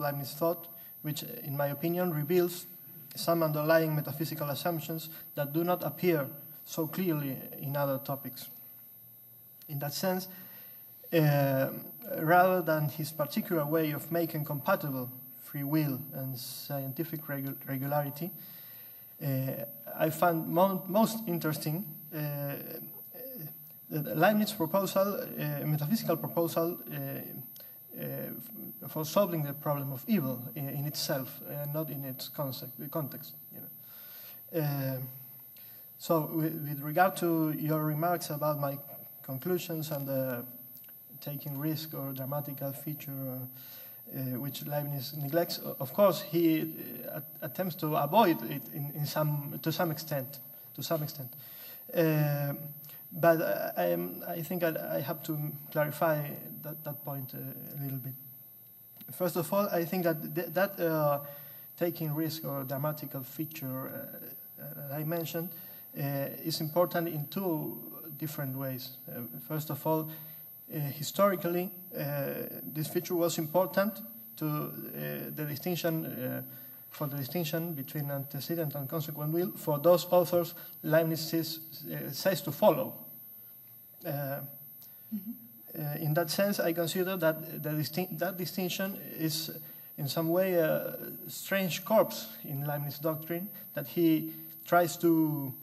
Leibniz thought, which, in my opinion, reveals some underlying metaphysical assumptions that do not appear so clearly in other topics. In that sense, rather than his particular way of making compatible free will and scientific regularity, I found most interesting the Leibniz proposal, metaphysical proposal for solving the problem of evil in itself, not in its context. You know. So, with regard to your remarks about my conclusions and the taking risk or dramatical feature which Leibniz neglects, of course he attempts to avoid it to some extent. But I think I have to clarify that point a little bit. First of all, I think that taking risk or dramatical feature I mentioned is important in two different ways. First of all, historically, this feature was important to the distinction for the distinction between antecedent and consequent will for those authors Leibniz says to follow. In that sense, I consider that that distinction is in some way a strange corpse in Leibniz doctrine that he tries to,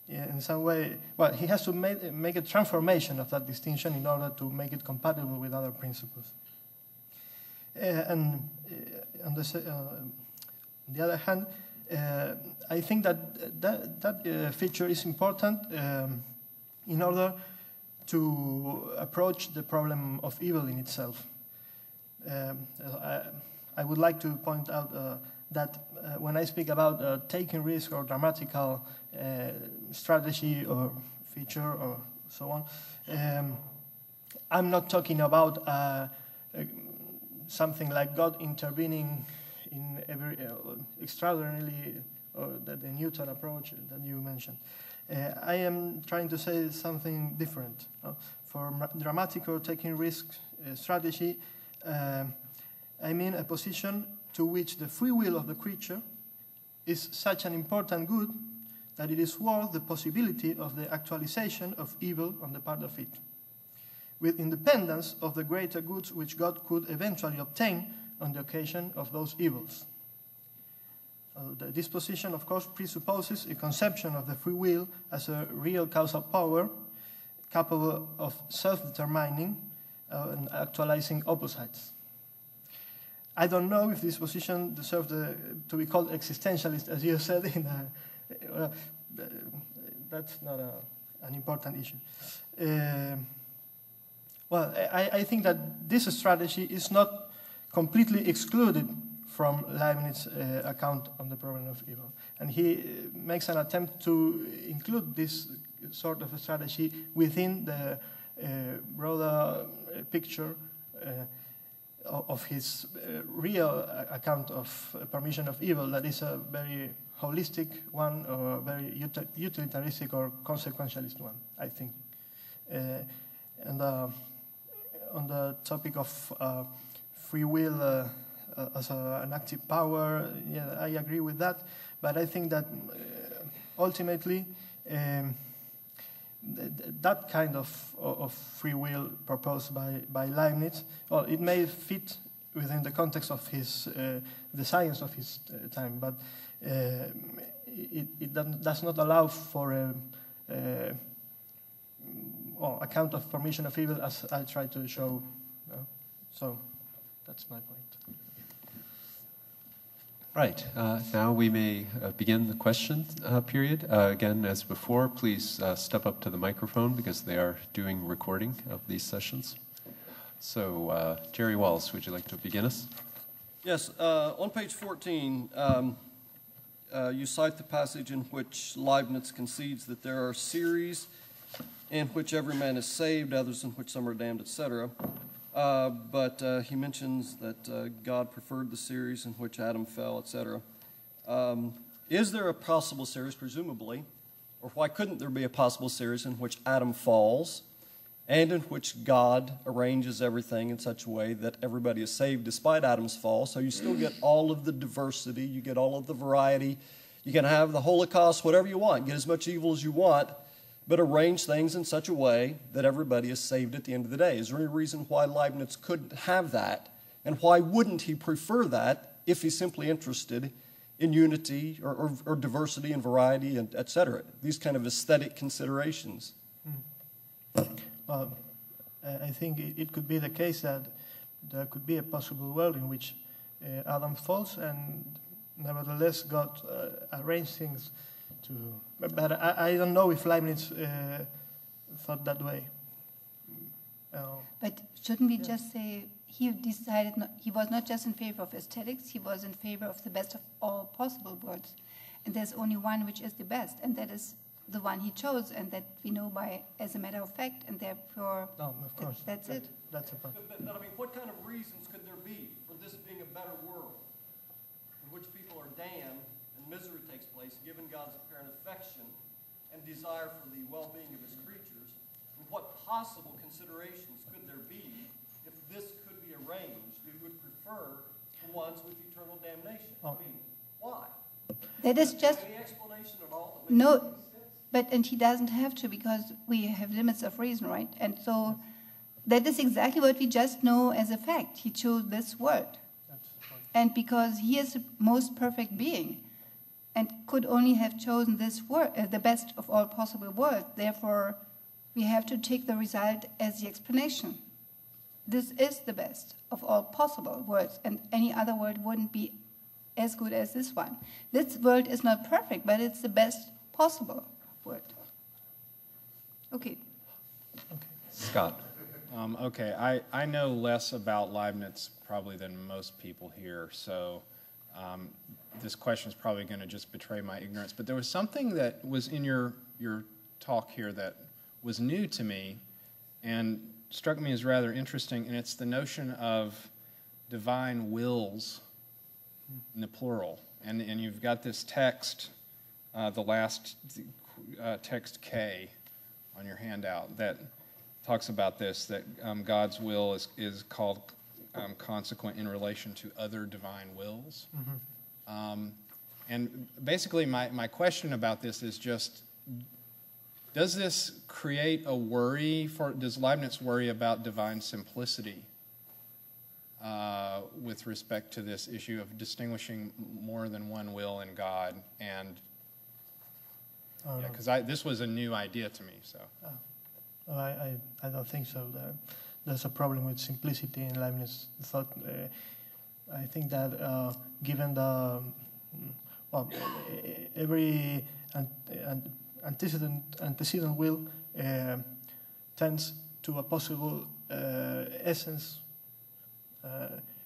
in some way, well, he has to make a transformation of that distinction in order to make it compatible with other principles. And on the other hand, I think that feature is important in order to approach the problem of evil in itself. I would like to point out that when I speak about taking risk or dramatical strategy or feature or so on, I'm not talking about something like God intervening in every extraordinarily, or the Newton approach that you mentioned. I am trying to say something different. For dramatic or taking risk strategy, I mean a position to which the free will of the creature is such an important good that it is worth the possibility of the actualization of evil on the part of it, with independence of the greater goods which God could eventually obtain on the occasion of those evils. This position, of course, presupposes a conception of the free will as a real causal power capable of self-determining and actualizing opposites. I don't know if this position deserves to be called existentialist, as you said. That's not an important issue. Well, I think that this strategy is not completely excluded from Leibniz's account on the problem of evil. And he makes an attempt to include this sort of a strategy within the broader picture of his real account of permission of evil, that is a very holistic one or a very utilitaristic or consequentialist one, I think. And on the topic of free will as an active power, yeah, I agree with that, but I think that ultimately that kind of free will proposed by Leibniz, well, it may fit within the context of his the science of his time, but it does not allow for a account of permission of evil, as I try to show. So that's my point. Right. Now we may begin the question period. Again, as before, please step up to the microphone because they are doing recording of these sessions. So, Jerry Wallace, would you like to begin us? Yes. On page 14, you cite the passage in which Leibniz concedes that there are series in which every man is saved, others in which some are damned, etc. But he mentions that God preferred the series in which Adam fell, etc. Is there a possible series, presumably, or why couldn't there be a possible series in which Adam falls and in which God arranges everything in such a way that everybody is saved despite Adam's fall. So you still get all of the diversity, you get all of the variety. You can have the Holocaust, whatever you want, get as much evil as you want, but arrange things in such a way that everybody is saved at the end of the day. Is there any reason why Leibniz couldn't have that? And why wouldn't he prefer that if he's simply interested in unity or diversity and variety, and et cetera? These kind of aesthetic considerations. Well, I think it could be the case that there could be a possible world in which Adam falls and nevertheless God arranged things to... But I don't know if Leibniz thought that way. But shouldn't we just say he decided he was not just in favor of aesthetics, he was in favor of the best of all possible worlds. And there's only one which is the best, and that is the one he chose, and that we know by as a matter of fact, and therefore of course. That's it. That's a point. But I mean, what kind of reasons could there be for this being a better world in which people are damned and misery takes place, given God's apparent affection and desire for the well-being of his creatures? And what possible considerations could there be if this could be arranged? We would prefer the ones with eternal damnation. I mean, why? That is just... Any explanation at all? That makes No, sense? and he doesn't have to, because we have limits of reason, right? And so that is exactly what we just know as a fact. He chose this world. And because he is the most perfect being and could only have chosen this world, the best of all possible worlds, therefore we have to take the result as the explanation. This is the best of all possible worlds, and any other world wouldn't be as good as this one. This world is not perfect, but it's the best possible world. Okay. Scott. Okay, I know less about Leibniz probably than most people here, so this question is probably going to just betray my ignorance. But there was something that was in your talk here that was new to me and struck me as rather interesting, and it's the notion of divine wills in the plural. And you've got this text, the last text K on your handout, that talks about this, that God's will is called consequent in relation to other divine wills. Mm-hmm. And basically my question about this is just, does this create a worry does Leibniz worry about divine simplicity with respect to this issue of distinguishing more than one will in God? And because this was a new idea to me, so. I don't think so. There's a problem with simplicity in Leibniz thought. I think that given the every antecedent will tends to a possible essence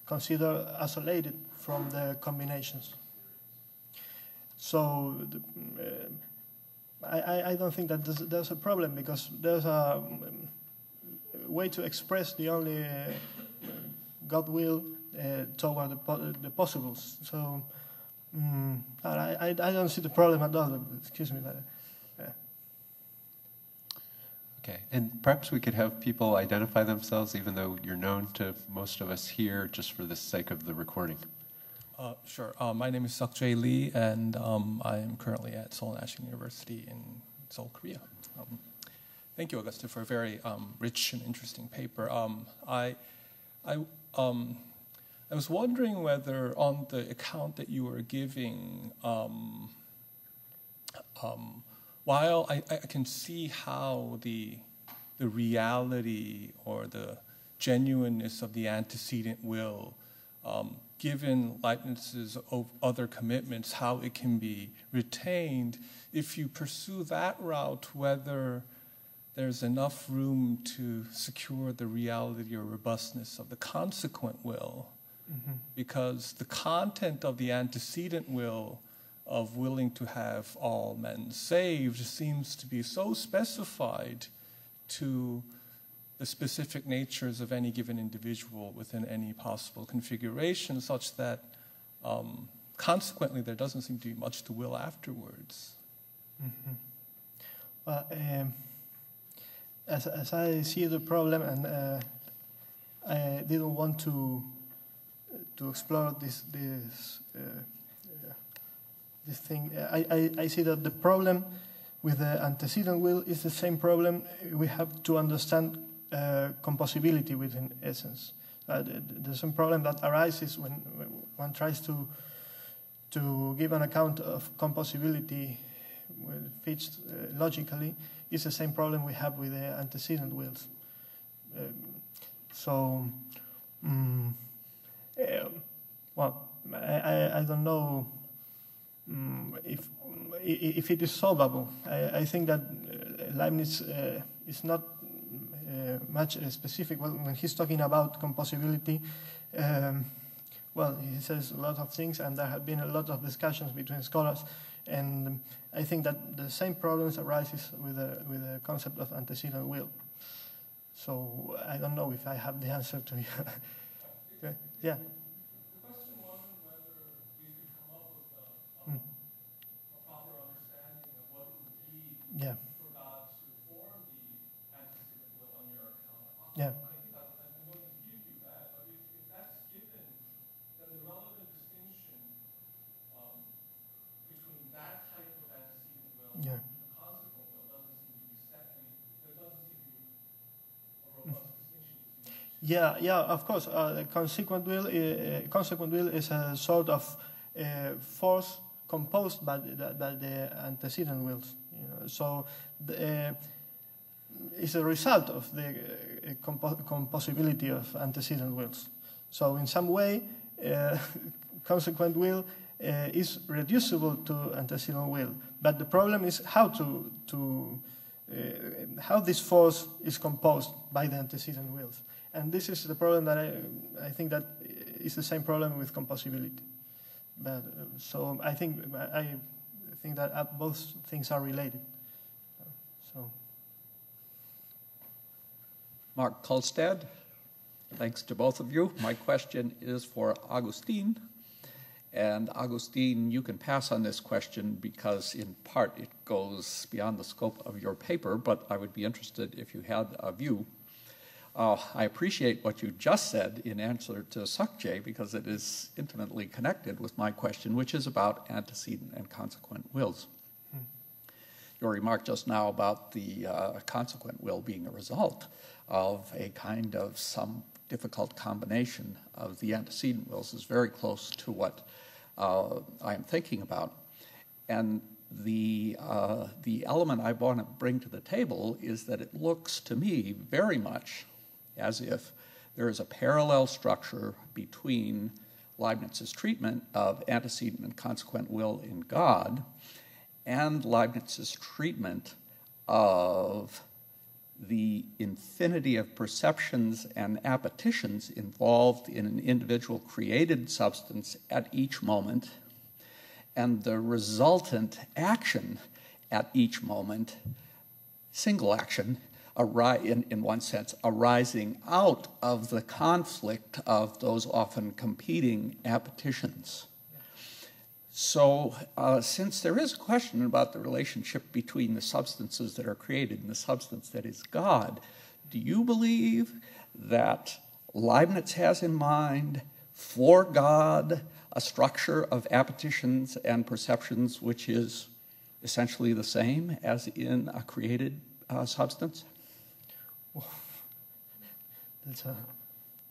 considered isolated from the combinations. So I don't think that there's a problem, because there's a way to express the only God will toward the possibles. So I don't see the problem at all. Excuse me. Okay, and perhaps we could have people identify themselves, even though you're known to most of us here, just for the sake of the recording. Sure. My name is Seok-Jae Lee, and I am currently at Seoul National University in Seoul, Korea. Thank you, Agustín, for a very rich and interesting paper. I was wondering whether, on the account that you were giving, while I can see how the reality or the genuineness of the antecedent will, given Leibniz's other commitments, how it can be retained, if you pursue that route, whether there's enough room to secure the reality or robustness of the consequent will, mm-hmm. because the content of the antecedent will of willing to have all men saved seems to be so specified to the specific natures of any given individual within any possible configuration, such that consequently there doesn't seem to be much to will afterwards. Mm-hmm. Well, as I see the problem, and I didn't want to explore this thing. I see that the problem with the antecedent will is the same problem we have to understand composibility within essence. The same problem that arises when one tries to give an account of composibility fits logically is the same problem we have with the antecedent wills. Well, I don't know if it is solvable. I think that Leibniz is not much specific when he's talking about composibility. Well, he says a lot of things, and there have been a lot of discussions between scholars, and I think that the same problems arises with the concept of antecedent will. So I don't know if I have the answer to you. Okay. Yeah. The question wasn't whether we could come up with a proper understanding of what it would be for God to form the antecedent will on your account. Yeah. I think I'm willing to give you that, but if that's given, then the relevant distinction between that type of antecedent will and the consequent will doesn't seem to be set. There doesn't seem to be a robust distinction between the two. Yeah, of course. The consequent will is a sort of force composed by the antecedent wills. So it's a result of the composibility of antecedent wills. So in some way, consequent will is reducible to antecedent will. But the problem is how how this force is composed by the antecedent wills. And this is the problem that I think that is the same problem with composibility. But, so I think that both things are related. So. Mark Kolstad, thanks to both of you. My question is for Agustín. And Agustín, you can pass on this question because in part it goes beyond the scope of your paper, but I would be interested if you had a view. I appreciate what you just said in answer to Sakje because it is intimately connected with my question, which is about antecedent and consequent wills. Your remark just now about the consequent will being a result of a kind of some difficult combination of the antecedent wills is very close to what I am thinking about. And the element I want to bring to the table is that it looks to me very much as if there is a parallel structure between Leibniz's treatment of antecedent and consequent will in God and Leibniz's treatment of the infinity of perceptions and appetitions involved in an individual created substance at each moment, and the resultant action at each moment, single action, in one sense, arising out of the conflict of those often competing appetitions. So since there is a question about the relationship between the substances that are created and the substance that is God, do you believe that Leibniz has in mind for God a structure of appetitions and perceptions which is essentially the same as in a created substance? Well, that's a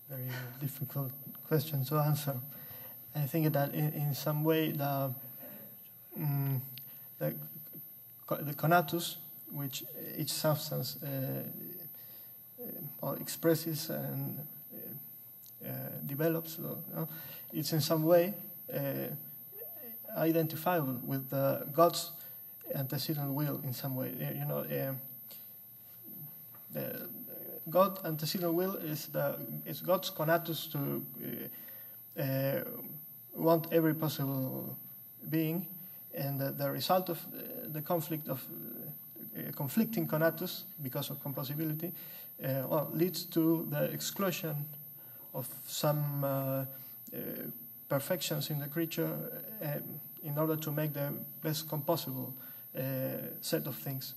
very difficult question to answer. I think that in some way the conatus, which each substance expresses and develops, it's in some way identifiable with God's antecedent will in some way. God antecedent will is God's conatus to want every possible being, and the result of the conflict of conflicting conatus because of composibility leads to the exclusion of some perfections in the creature in order to make the best composable set of things.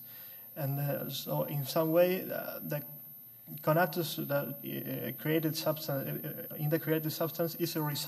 And so in some way, the conatus, the created substance, in the created substance is a result